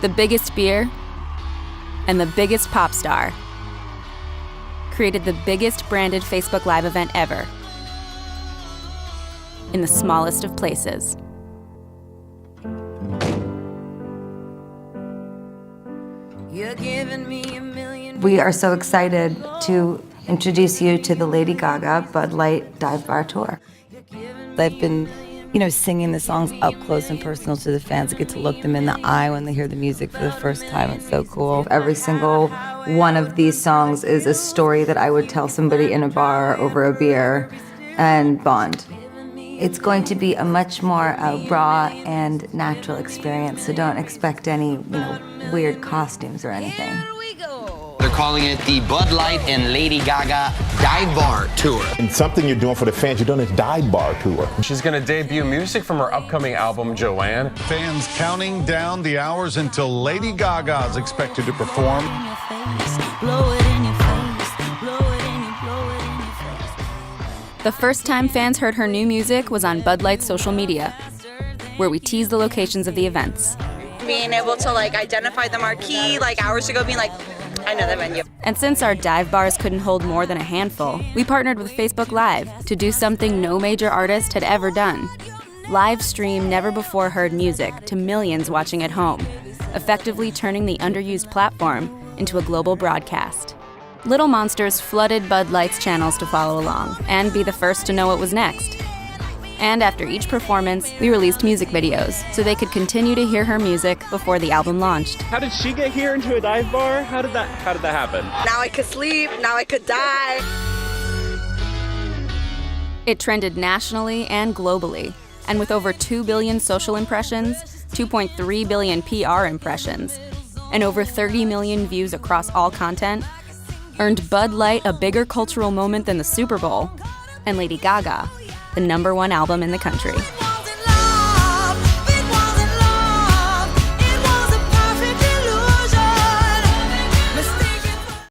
the biggest beer, and the biggest pop star created the biggest branded Facebook Live event ever in the smallest of places. We are so excited to introduce you to the Lady Gaga Bud Light Dive Bar Tour. I've been, singing the songs up close and personal to the fans. I get to look them in the eye when they hear the music for the first time. It's so cool. Every single one of these songs is a story that I would tell somebody in a bar over a beer and bond. It's going to be a much more raw and natural experience, so don't expect any, weird costumes or anything. They're calling it the Bud Light and Lady Gaga Dive Bar Tour. And something you're doing for the fans, you're doing this dive bar tour. She's going to debut music from her upcoming album, Joanne. Fans counting down the hours until Lady Gaga is expected to perform. The first time fans heard her new music was on Bud Light's social media, where we tease the locations of the events. Being able to identify the marquee hours ago, being I know the venue. And since our dive bars couldn't hold more than a handful, we partnered with Facebook Live to do something no major artist had ever done. Live stream never-before-heard music to millions watching at home, effectively turning the underused platform into a global broadcast. Little Monsters flooded Bud Light's channels to follow along and be the first to know what was next. And after each performance, we released music videos so they could continue to hear her music before the album launched. How did she get here into a dive bar? How did that happen? Now I could sleep, now I could die. It trended nationally and globally, and with over 2 billion social impressions, 2.3 billion PR impressions, and over 30 million views across all content, earned Bud Light a bigger cultural moment than the Super Bowl, and Lady Gaga the #1 album in the country.